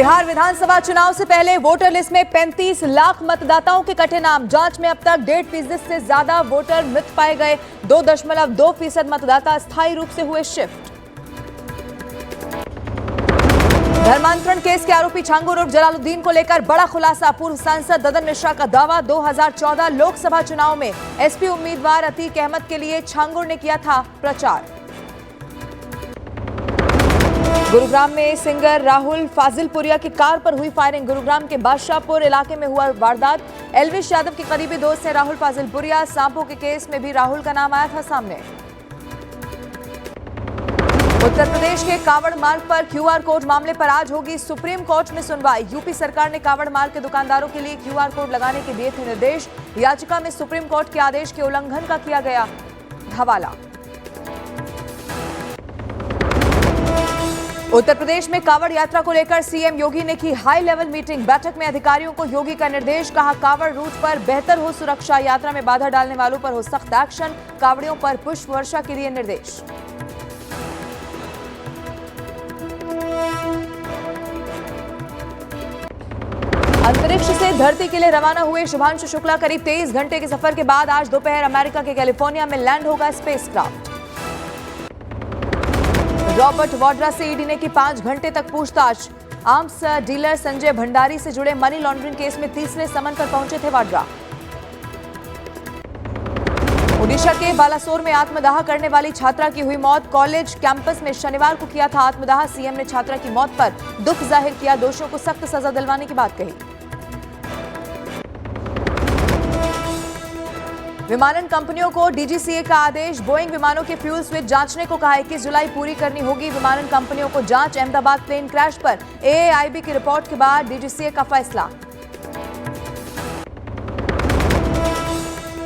बिहार विधानसभा चुनाव से पहले वोटर लिस्ट में 35 लाख मतदाताओं के कटे नाम। जांच में अब तक 1.5% से ज्यादा वोटर मृत पाए गए। 2.2% मतदाता अस्थायी रूप से हुए शिफ्ट। धर्मांतरण केस के आरोपी छांगुर उर्फ जलालुद्दीन को लेकर बड़ा खुलासा। पूर्व सांसद ददन मिश्रा का दावा, 2014 लोकसभा चुनाव में एसपी उम्मीदवार अतीक अहमद के लिए छांगुर ने किया था प्रचार। गुरुग्राम में सिंगर राहुल फाजिलपुरिया की कार पर हुई फायरिंग। गुरुग्राम के बादशाहपुर इलाके में हुआ वारदात। एल्विश यादव के करीबी दोस्त है राहुल फाजिलपुरिया। सांपों के केस में भी राहुल का नाम आया था सामने। उत्तर प्रदेश के कावड़ मार्ग पर क्यूआर कोड मामले पर आज होगी सुप्रीम कोर्ट में सुनवाई। यूपी सरकार ने कावड़ मार्ग के दुकानदारों के लिए क्यूआर कोड लगाने के दिए थे निर्देश। याचिका में सुप्रीम कोर्ट के आदेश के उल्लंघन का किया गया हवाला। उत्तर प्रदेश में कावड़ यात्रा को लेकर सीएम योगी ने की हाई लेवल मीटिंग। बैठक में अधिकारियों को योगी का निर्देश, कहा कावड़ रूट पर बेहतर हो सुरक्षा, यात्रा में बाधा डालने वालों पर हो सख्त एक्शन, कावड़ियों पर पुष्प वर्षा के लिए निर्देश। अंतरिक्ष से धरती के लिए रवाना हुए शुभांशु शुक्ला करीब 23 घंटे के सफर के बाद आज दोपहर अमेरिका के कैलिफोर्निया में लैंड होगा स्पेसक्राफ्ट। रॉबर्ट वाड्रा से ईडी ने की 5 घंटे तक पूछताछ। आर्म्स डीलर संजय भंडारी से जुड़े मनी लॉन्ड्रिंग केस में तीसरे समन पर पहुंचे थे वाड्रा। ओडिशा के बालासोर में आत्मदाह करने वाली छात्रा की हुई मौत। कॉलेज कैंपस में शनिवार को किया था आत्मदाह। सीएम ने छात्रा की मौत पर दुख जाहिर किया, दोषियों को सख्त सजा दिलवाने की बात कही। विमानन कंपनियों को डीजीसीए का आदेश। बोइंग विमानों के फ्यूल स्विच जांचने को कहा। 21 जुलाई पूरी करनी होगी विमानन कंपनियों को जांच। अहमदाबाद प्लेन क्रैश पर एएआईबी की रिपोर्ट के बाद डीजीसीए का फैसला।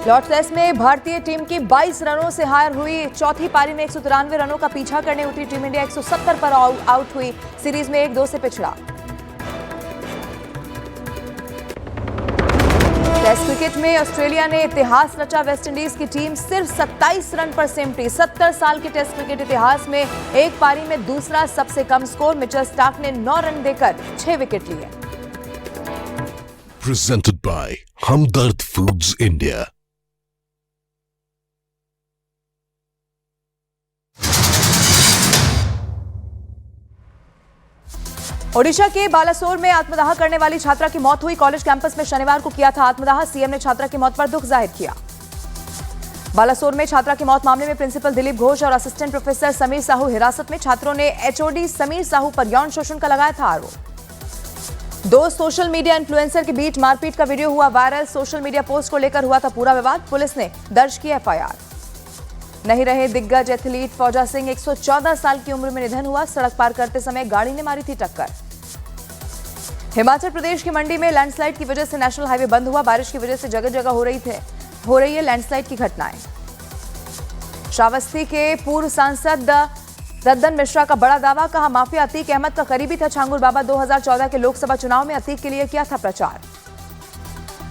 लॉर्ड्स टेस्ट में भारतीय टीम की 22 रनों से हार हुई। चौथी पारी में 193 रनों का पीछा करने उतरी टीम इंडिया 170 पर आउट हुई। सीरीज में 1-2 से पिछड़ा। टेस्ट क्रिकेट में ऑस्ट्रेलिया ने इतिहास रचा। वेस्टइंडीज की टीम सिर्फ 27 रन पर सिमटी। 70 साल के टेस्ट क्रिकेट इतिहास में एक पारी में दूसरा सबसे कम स्कोर। मिचेल स्टार्क ने 9 रन देकर 6 विकेट लिए। Presented by Hamdard Foods India। Odisha के बालासोर में आत्मदाह करने वाली छात्रा की मौत हुई। कॉलेज कैंपस में शनिवार को किया था आत्मदाह। सीएम ने छात्रा की मौत पर दुख जाहिर किया। बालासोर में छात्रा की मौत मामले में प्रिंसिपल दिलीप घोष और असिस्टेंट प्रोफेसर समीर साहू हिरासत में। छात्रों ने एचओडी समीर साहू पर यौन शोषण का लगाया था आरोप। 2 सोशल मीडिया इन्फ्लुएंसर के बीच मारपीट का वीडियो हुआ वायरल। सोशल मीडिया पोस्ट को लेकर हुआ था पूरा विवाद। पुलिस ने दर्ज किया एफआईआर। नहीं रहे दिग्गज एथलीट फौजा सिंह। 114 साल की उम्र में निधन हुआ। सड़क पार करते समय गाड़ी ने मारी थी टक्कर। हिमाचल प्रदेश की मंडी में लैंडस्लाइड की वजह से नेशनल हाईवे बंद हुआ। बारिश की वजह से जगह जगह हो रही है लैंडस्लाइड की घटनाएं। श्रावस्ती के पूर्व सांसद ददन मिश्रा का बड़ा दावा, कहा माफिया अतीक अहमद का करीबी था छांगुर बाबा। 2014 के लोकसभा चुनाव में अतीक के लिए किया था प्रचार।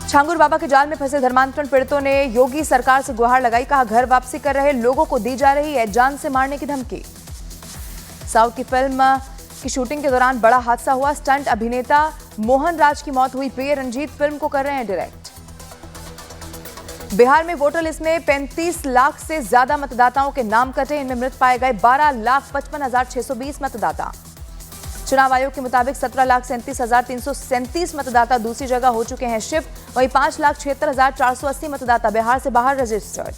छांगुर बाबा के जाल में फंसे धर्मांतरण पीड़ितों ने योगी सरकार से गुहार लगाई। कहा घर वापसी कर रहे लोगों को दी जा रही है जान से मारने की धमकी। साउथ की फिल्म की शूटिंग के दौरान बड़ा हादसा हुआ। स्टंट अभिनेता मोहन राज की मौत हुई। प्रिय रंजीत फिल्म को कर रहे हैं डायरेक्ट। बिहार में वोटर लिस्ट में 35 लाख से ज्यादा मतदाताओं के नाम कटे। इनमें मृत पाए गए 12,55,620 मतदाता। चुनाव आयोग के मुताबिक 17,37,337 मतदाता दूसरी जगह हो चुके हैं शिफ्ट। वहीं 5,76,480 मतदाता बिहार से बाहर रजिस्टर्ड।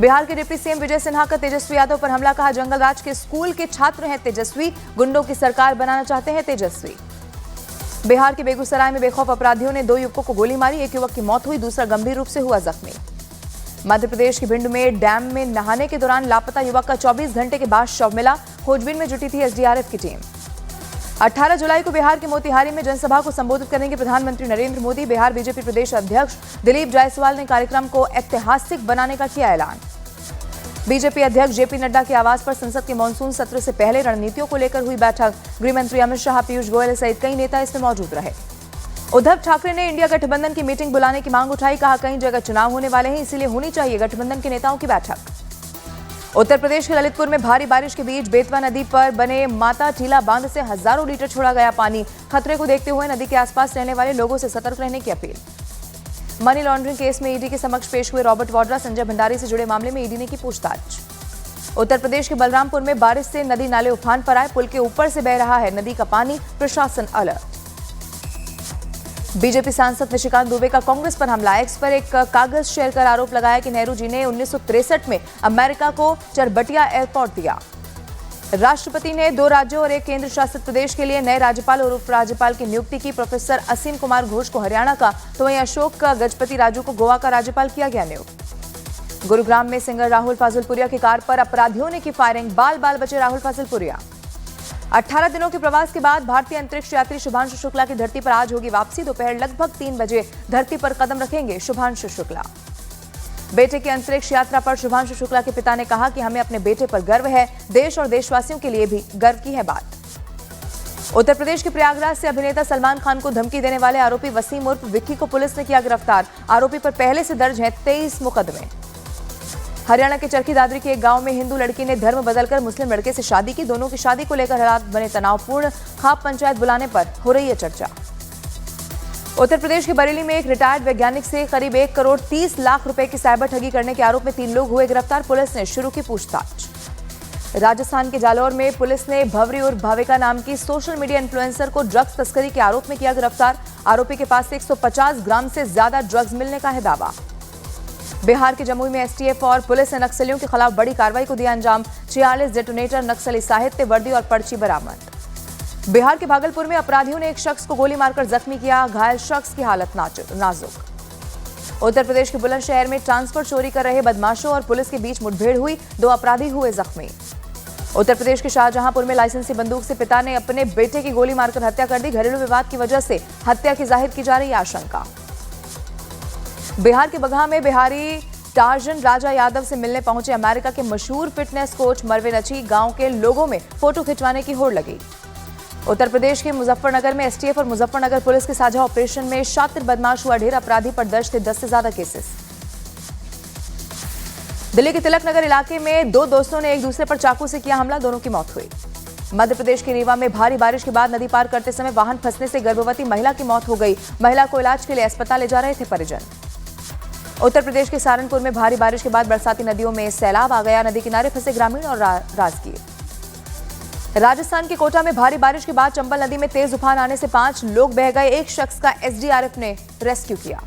बिहार के डिप्टी सीएम विजय सिन्हा का तेजस्वी यादव पर हमला, कहा जंगल राज के स्कूल के छात्र हैं तेजस्वी, गुंडों की सरकार बनाना चाहते हैं तेजस्वी। बिहार के बेगूसराय में बेखौफ अपराधियों ने 2 युवकों को गोली मारी। एक युवक की मौत हुई, दूसरा गंभीर रूप से हुआ जख्मी। मध्य प्रदेश के भिंड में डैम में नहाने के दौरान लापता युवक का 24 घंटे के बाद शव मिला। खोजबीन में जुटी थी एसडीआरएफ की टीम। 18 जुलाई को बिहार के मोतिहारी में जनसभा को संबोधित करेंगे प्रधानमंत्री नरेंद्र मोदी। बिहार बीजेपी प्रदेश अध्यक्ष दिलीप जायसवाल ने कार्यक्रम को ऐतिहासिक बनाने का किया ऐलान। बीजेपी अध्यक्ष जेपी नड्डा के आवास पर संसद के मानसून सत्र से पहले रणनीतियों को लेकर हुई बैठक। गृहमंत्री अमित शाह, पीयूष गोयल सहित कई नेता इसमें मौजूद रहे। उद्धव ठाकरे ने इंडिया गठबंधन की मीटिंग बुलाने की मांग उठाई। कहा कई जगह चुनाव होने वाले हैं, इसीलिए होनी चाहिए गठबंधन के नेताओं की बैठक। उत्तर प्रदेश के ललितपुर में भारी बारिश के बीच बेतवा नदी पर बने माता टीला बांध से हजारों लीटर छोड़ा गया पानी। खतरे को देखते हुए नदी के आसपास रहने वाले लोगों से सतर्क रहने की अपील। मनी लॉन्ड्रिंग केस में ईडी के समक्ष पेश हुए रॉबर्ट वाड्रा। संजय भंडारी से जुड़े मामले में ईडी ने की पूछताछ। उत्तर प्रदेश के बलरामपुर में बारिश से नदी नाले उफान पर आए। पुल के ऊपर से बह रहा है नदी का पानी, प्रशासन अलर्ट। बीजेपी सांसद निशिकांत दुबे का कांग्रेस पर हमला। एक्स पर एक कागज शेयर कर आरोप लगाया कि नेहरू जी ने 1963 में अमेरिका को चरबटिया एयरपोर्ट दिया। राष्ट्रपति ने 2 राज्यों और 1 केंद्र शासित प्रदेश के लिए नए राज्यपाल और उपराज्यपाल की नियुक्ति की। प्रोफेसर असीम कुमार घोष को हरियाणा का तो वहीं अशोक गजपति राजू को गोवा का राज्यपाल किया गया नियुक्त। गुरुग्राम में सिंगर राहुल फाजिलपुरिया की कार पर अपराधियों ने की फायरिंग। बाल बाल बचे राहुल फाजिलपुरिया। 18 दिनों के प्रवास के बाद भारतीय अंतरिक्ष यात्री शुभांशु शुक्ला की धरती पर आज होगी वापसी। दोपहर लगभग 3 बजे धरती पर कदम रखेंगे शुभांशु शुक्ला। बेटे की अंतरिक्ष यात्रा पर शुभांशु शुक्ला के पिता ने कहा कि हमें अपने बेटे पर गर्व है। देश और देशवासियों के लिए भी गर्व की है बात। उत्तर प्रदेश के प्रयागराज से अभिनेता सलमान खान को धमकी देने वाले आरोपी वसीम उर्फ विक्की को पुलिस ने किया गिरफ्तार। आरोपी पर पहले से दर्ज हैं 23 मुकदमे। हरियाणा के चरखी दादरी के एक गांव में हिंदू लड़की ने धर्म बदलकर मुस्लिम लड़के से शादी की। दोनों की शादी को लेकर हालात बने तनावपूर्ण। खाप पंचायत बुलाने पर हो रही है चर्चा। उत्तर प्रदेश के बरेली में एक रिटायर्ड वैज्ञानिक से करीब 1 करोड़ 30 लाख रुपए की साइबर ठगी करने के आरोप में 3 लोग हुए गिरफ्तार। पुलिस ने शुरू की पूछताछ। राजस्थान के जालौर में पुलिस ने भवरी और भाविका नाम की सोशल मीडिया इन्फ्लुएंसर को ड्रग्स तस्करी के आरोप में किया गिरफ्तार। आरोपी के पास से 150 ग्राम से ज्यादा ड्रग्स मिलने का है दावा। बिहार के जमुई में एसटीएफ और पुलिस ने नक्सलियों के खिलाफ बड़ी कार्रवाई को दिया अंजाम। 46 डेटोनेटर, नक्सली साहित्य, वर्दी और पर्ची बरामद। बिहार के भागलपुर में अपराधियों ने एक शख्स को गोली मारकर जख्मी किया। घायल शख्स की हालत नाजुक। उत्तर प्रदेश के बुलंदशहर में ट्रांसफर चोरी कर रहे बदमाशों और पुलिस के बीच मुठभेड़ हुई। 2 अपराधी हुए जख्मी। उत्तर प्रदेश के शाहजहांपुर में लाइसेंसी बंदूक से पिता ने अपने बेटे की गोली मारकर हत्या कर दी। घरेलू विवाद की वजह से हत्या की जाहिर की जा रही आशंका। बिहार के बगहा में बिहारी टार्जन राजा यादव से मिलने पहुंचे अमेरिका के मशहूर फिटनेस कोच मरवे नची। गांव के लोगों में फोटो खिंचवाने की होड़ लगी। उत्तर प्रदेश के मुजफ्फरनगर में एसटीएफ और मुजफ्फरनगर पुलिस के साझा ऑपरेशन में शातिर बदमाश हुआ ढेर। अपराधी पर दर्ज थे 10 से ज्यादा केसेस। दिल्ली के तिलक नगर इलाके में 2 दोस्तों ने एक दूसरे पर चाकू से किया हमला। दोनों की मौत हुई। मध्य प्रदेश के रीवा में भारी बारिश के बाद नदी पार करते समय वाहन फंसने से गर्भवती महिला की मौत हो गई। महिला को इलाज के लिए अस्पताल ले जा रहे थे परिजन। उत्तर प्रदेश के सहारनपुर में भारी बारिश के बाद बरसाती नदियों में सैलाब आ गया। नदी किनारे फंसे ग्रामीण और राजगीर। राजस्थान के कोटा में भारी बारिश के बाद चंबल नदी में तेज उफान आने से 5 लोग बह गए। एक शख्स का एसडीआरएफ ने रेस्क्यू किया।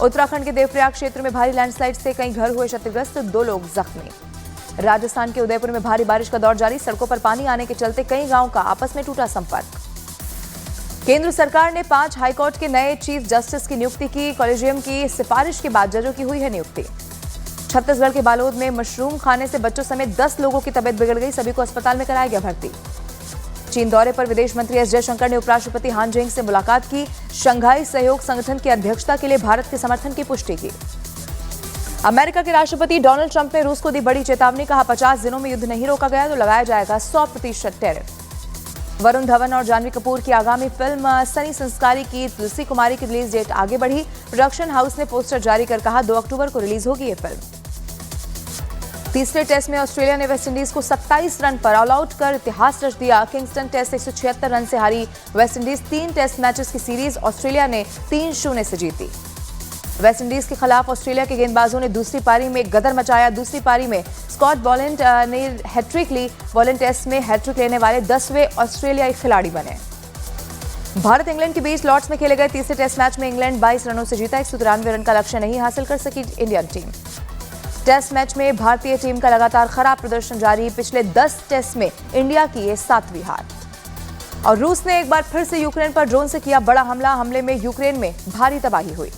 उत्तराखंड के देवप्रयाग क्षेत्र में भारी लैंडस्लाइड से कई घर हुए क्षतिग्रस्त। 2 लोग जख्मी। राजस्थान के उदयपुर में भारी बारिश का दौर जारी। सड़कों पर पानी आने के चलते कई गांवों का आपस में टूटा संपर्क। केंद्र सरकार ने 5 हाईकोर्ट के नए चीफ जस्टिस की नियुक्ति की। कॉलेजियम की सिफारिश के बाद जजों की हुई है नियुक्ति। छत्तीसगढ़ के बालोद में मशरूम खाने से बच्चों समेत 10 लोगों की तबीयत बिगड़ गई। सभी को अस्पताल में कराया गया भर्ती। चीन दौरे पर विदेश मंत्री एस जयशंकर ने उपराष्ट्रपति हान जेंग से मुलाकात की। शंघाई सहयोग संगठन की अध्यक्षता के लिए भारत के समर्थन की पुष्टि की। अमेरिका के राष्ट्रपति डोनाल्ड ट्रंप ने रूस को दी बड़ी चेतावनी। कहा 50 दिनों में युद्ध नहीं रोका गया तो लगाया जाएगा 100% टैरिफ। वरुण धवन और जानवी कपूर की आगामी फिल्म सनी संस्कारी की तुलसी कुमारी की रिलीज डेट आगे बढ़ी। प्रोडक्शन हाउस ने पोस्टर जारी कर कहा 2 अक्टूबर को रिलीज होगी ये फिल्म। तीसरे टेस्ट में ऑस्ट्रेलिया ने वेस्टइंडीज को 27 रन पर ऑल आउट कर इतिहास रच दिया। किंगस्टन टेस्ट 176 रन से हारी वेस्टइंडीज। 3 टेस्ट मैचेस की सीरीज ऑस्ट्रेलिया ने 3-0 से जीती। वेस्टइंडीज के खिलाफ ऑस्ट्रेलिया के गेंदबाजों ने दूसरी पारी में गदर मचाया। दूसरी पारी में स्कॉट बॉलेंट ने हैट्रिक ली। बॉलेंट टेस्ट में हैट्रिक लेने वाले 10वें ऑस्ट्रेलियाई खिलाड़ी बने। भारत इंग्लैंड के बीच लॉर्ड्स में खेले गए तीसरे टेस्ट मैच में इंग्लैंड 22 रनों से जीता। 193 रन का लक्ष्य नहीं हासिल कर सकी इंडियन टीम। टेस्ट मैच में भारतीय टीम का लगातार खराब प्रदर्शन जारी। पिछले 10 टेस्ट में इंडिया की ये 7वीं हार। और रूस ने एक बार फिर से यूक्रेन पर ड्रोन से किया बड़ा हमला। हमले में यूक्रेन में भारी तबाही हुई।